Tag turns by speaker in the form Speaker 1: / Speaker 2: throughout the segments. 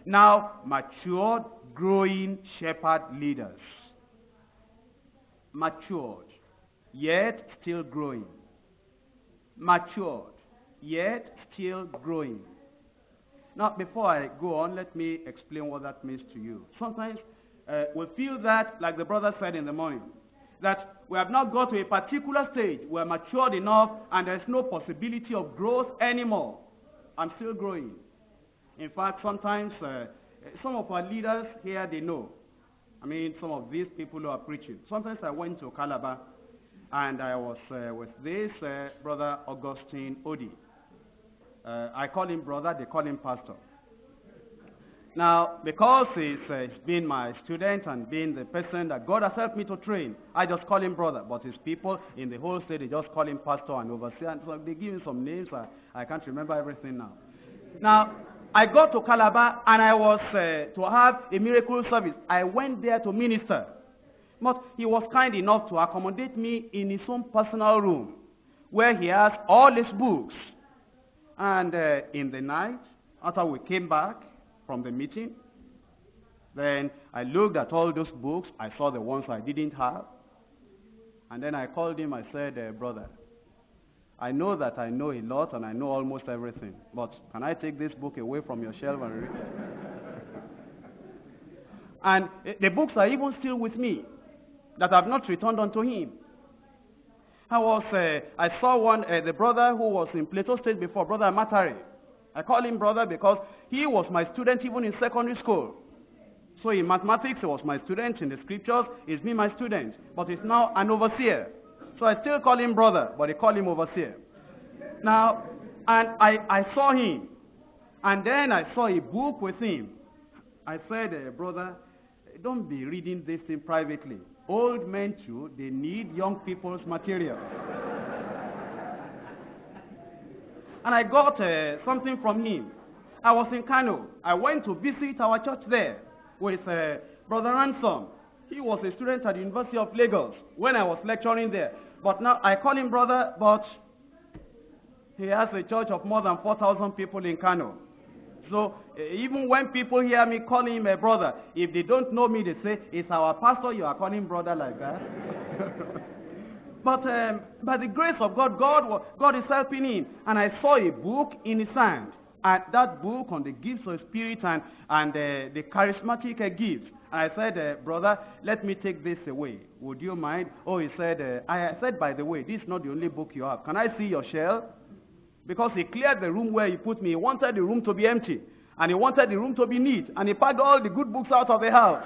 Speaker 1: Now, matured, growing shepherd leaders. Matured, yet still growing. Matured, yet still growing. Now, before I go on, let me explain what that means to you. Sometimes we feel that, like the brother said in the morning, that we have not got to a particular stage, we're matured enough, and there's no possibility of growth anymore. I'm still growing. In fact, sometimes some of our leaders here, they know. I mean, some of these people who are preaching. Sometimes I went to Calabar, and I was with this brother Augustine Odi. I call him brother, they call him pastor. Now, because he's been my student and been the person that God has helped me to train, I just call him brother. But his people in the whole state, they just call him pastor and overseer. And so they give him some names. I can't remember everything now. Now, I got to Calabar and I was to have a miracle service. I went there to minister. But he was kind enough to accommodate me in his own personal room, where he has all his books. And in the night, after we came back from the meeting, then I looked at all those books. I saw the ones I didn't have. And then I called him. I said, brother, I know that I know a lot and I know almost everything. But can I take this book away from your shelf and read it? And the books are even still with me, that I have not returned unto him. I saw one, the brother who was in Plateau State before, Brother Matari. I call him brother because he was my student even in secondary school. So in mathematics, he was my student. In the scriptures, he's been my student. But he's now an overseer. So I still call him brother, but they call him overseer. Now, and I saw him. And then I saw a book with him. I said, brother, don't be reading this thing privately. Old men too, they need young people's material. And I got something from him. I was in Kano. I went to visit our church there with Brother Ransom. He was a student at the University of Lagos when I was lecturing there. But now I call him brother, but he has a church of more than 4,000 people in Kano. So even when people hear me calling him a brother, if they don't know me, they say, it's our pastor, you are calling brother like that. But by the grace of God, God is helping him. And I saw a book in his hand. And that book on the gifts of spirit and the charismatic gifts. And I said, brother, let me take this away. Would you mind? Oh, he said, I said, by the way, this is not the only book you have. Can I see your shelf? Because he cleared the room where he put me. He wanted the room to be empty. And he wanted the room to be neat. And he packed all the good books out of the house.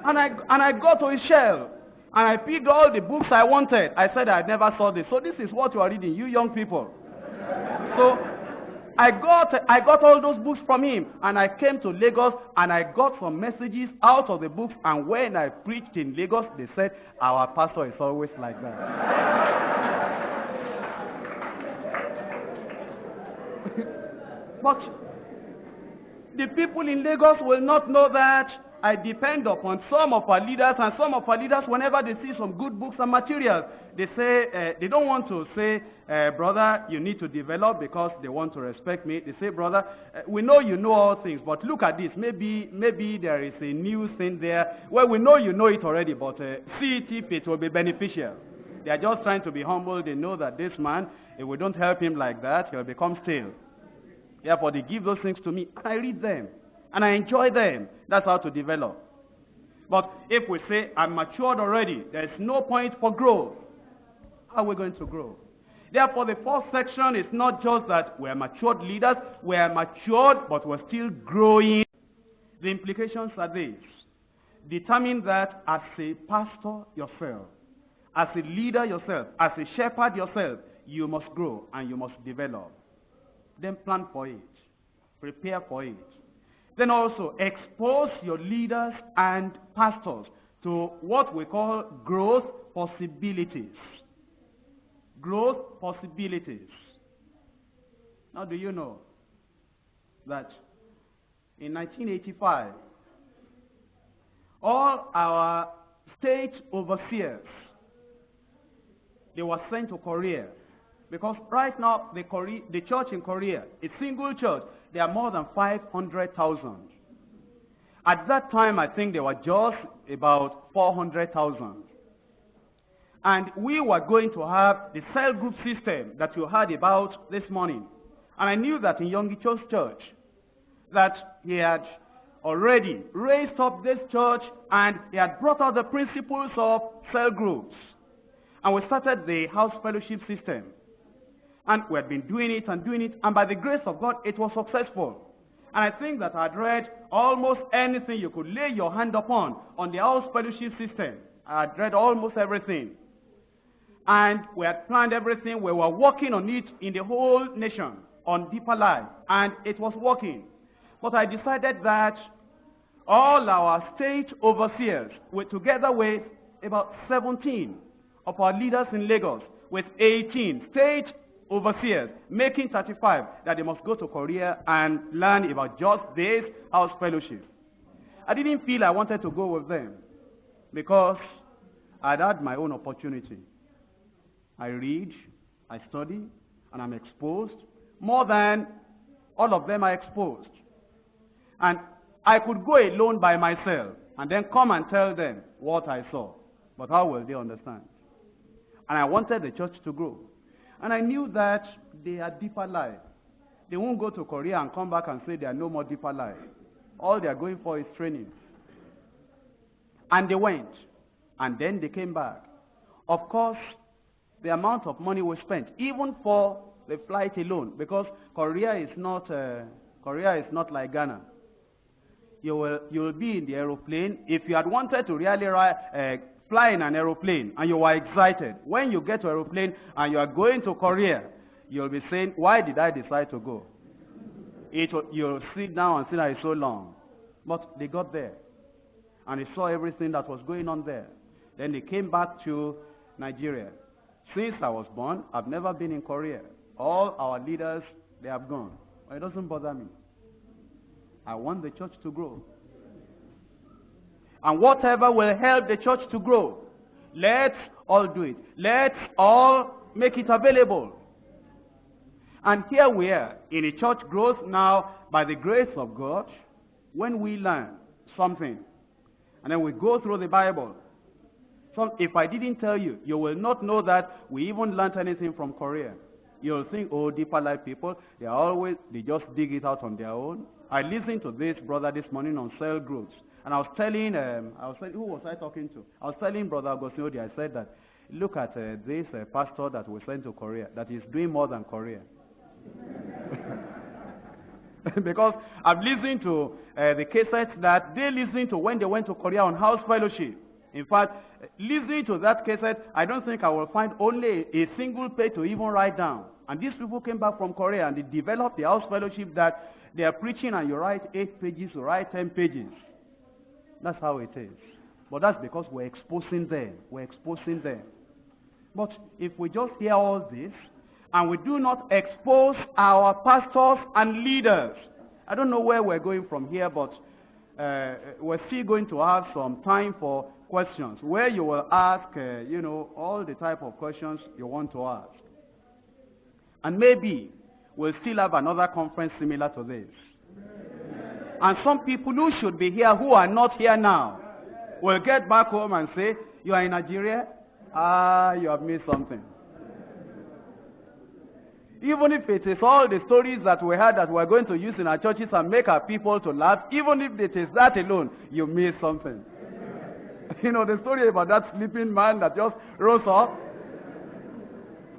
Speaker 1: And I got to his shelf. And I picked all the books I wanted. I said I never saw this. So this is what you are reading, you young people. So I got all those books from him. And I came to Lagos and I got some messages out of the books. And when I preached in Lagos, they said, our pastor is always like that. But the people in Lagos will not know that I depend upon some of our leaders, and some of our leaders, whenever they see some good books and materials, they say, they don't want to say, brother, you need to develop because they want to respect me. They say, brother, we know you know all things, but look at this. Maybe there is a new thing there. Well, we know you know it already, but see it if it will be beneficial. They are just trying to be humble. They know that this man, if we don't help him like that, he'll become stale. Therefore, they give those things to me, and I read them. And I enjoy them. That's how to develop. But if we say, I'm matured already, there's no point for growth. How are we going to grow? Therefore, the first section is not just that we're matured leaders, we're matured, but we're still growing. The implications are these. Determine that as a pastor yourself, as a leader yourself, as a shepherd yourself, you must grow and you must develop. Then plan for it. Prepare for it. Then also expose your leaders and pastors to what we call growth possibilities. Growth possibilities. Now, do you know that in 1985, all our state overseers, they were sent to Korea Because right now, the church in Korea, a single church, there are more than 500,000. At that time, I think there were just about 400,000. And we were going to have the cell group system that you heard about this morning. And I knew that in Yonggi Cho's church, that he had already raised up this church and he had brought out the principles of cell groups. And we started the house fellowship system. And we had been doing it, and by the grace of God, it was successful. And I think that I'd read almost anything you could lay your hand upon on the house fellowship system. I had read almost everything. And we had planned everything. We were working on it in the whole nation, on Deeper Life, and it was working. But I decided that all our state overseers, together with about 17 of our leaders in Lagos, with 18 state overseers, making 35, that they must go to Korea and learn about just this house fellowship. I didn't feel I wanted to go with them because I'd had my own opportunity. I read, I study, and I'm exposed more than all of them are exposed. And I could go alone by myself and then come and tell them what I saw. But how will they understand? And I wanted the church to grow. And I knew that they are Deeper Life. They won't go to Korea and come back and say they are no more Deeper Life. All they are going for is training. And they went. And then they came back. Of course, the amount of money we spent, even for the flight alone, because Korea is not like Ghana. You will be in the aeroplane. If you had wanted to really fly in an aeroplane and you were excited, when you get to aeroplane and you are going to Korea, you'll be saying, why did I decide to go? You'll sit down and say that it's so long. But they got there and they saw everything that was going on there. Then they came back to Nigeria. Since I was born, I've never been in Korea. All our leaders, they have gone. It doesn't bother me. I want the church to grow. And whatever will help the church to grow, let's all do it. Let's all make it available. And here we are in a church growth now by the grace of God. When we learn something, and then we go through the Bible. So if I didn't tell you, you will not know that we even learned anything from Korea. You'll think, oh, Deeper Life people, they just dig it out on their own. I listened to this brother this morning on cell groups. And I was telling, who was I talking to? I was telling Brother Augustine, I said that, look at this pastor that we sent to Korea, that is doing more than Korea. Because I've listened to the cassettes that they listened to when they went to Korea on house fellowship. In fact, listening to that cassette, I don't think I will find only a single page to even write down. And these people came back from Korea and they developed the house fellowship that they are preaching, and you write 8 pages, you write 10 pages. That's how it is. But that's because we're exposing them. We're exposing them. But if we just hear all this, and we do not expose our pastors and leaders, I don't know where we're going from here, but we're still going to have some time for questions, where you will ask, all the type of questions you want to ask. And maybe we'll still have another conference similar to this. And some people who should be here who are not here now will get back home and say, you are in Nigeria? You have missed something. Even if it is all the stories that we had that we're going to use in our churches and make our people to laugh, even if it is that alone, you missed something. The story about that sleeping man that just rose up.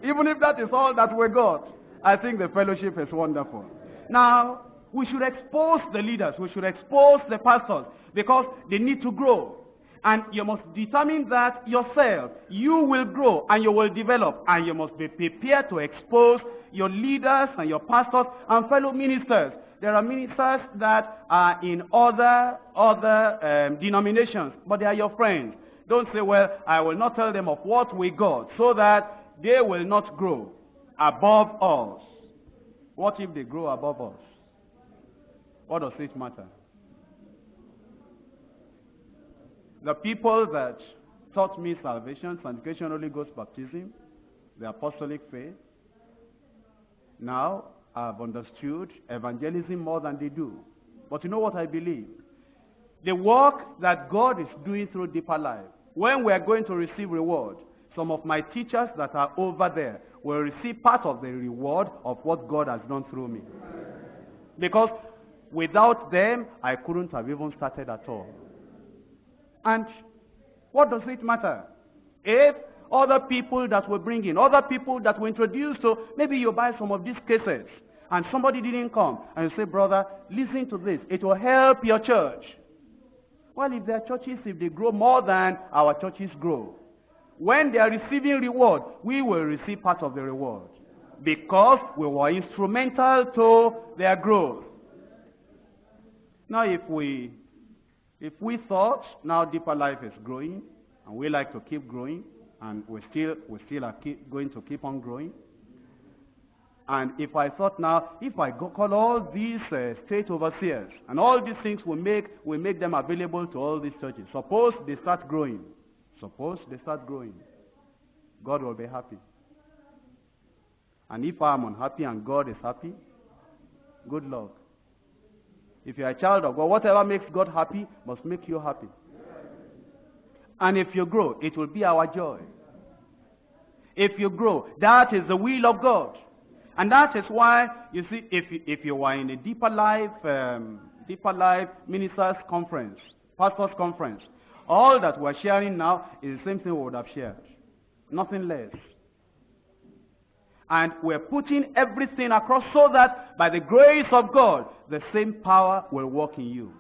Speaker 1: Even if that is all that we got, I think the fellowship is wonderful. Now, we should expose the leaders, we should expose the pastors, because they need to grow. And you must determine that yourself. You will grow and you will develop, and you must be prepared to expose your leaders and your pastors and fellow ministers. There are ministers that are in other denominations, but they are your friends. Don't say, well, I will not tell them of what we got, so that they will not grow above us. What if they grow above us? What does it matter? The people that taught me salvation, sanctification, Holy Ghost baptism, the apostolic faith, Now, I've understood evangelism more than they do. But you know what I believe? The work that God is doing through Deeper Life, when we are going to receive reward, some of my teachers that are over there will receive part of the reward of what God has done through me. Because without them, I couldn't have even started at all. And what does it matter? If other people that we bring in, other people that we introduce, so maybe you buy some of these cases, and somebody didn't come, and you say, brother, listen to this. It will help your church. Well, if their churches, if they grow more than our churches grow, when they are receiving reward, we will receive part of the reward. Because we were instrumental to their growth. Now, if we thought now Deeper Life is growing, and we like to keep growing, and we still are going to keep on growing, and if I thought now, if I call all these state overseers, and all these things we make them available to all these churches, suppose they start growing. Suppose they start growing. God will be happy. And if I'm unhappy and God is happy, good luck. If you're a child of God, whatever makes God happy must make you happy. And if you grow, it will be our joy. If you grow, that is the will of God. And that is why, you see, if you are in a Deeper Life Ministers Conference, Pastors Conference, all that we're sharing now is the same thing we would have shared. Nothing less. And we're putting everything across so that by the grace of God, the same power will work in you.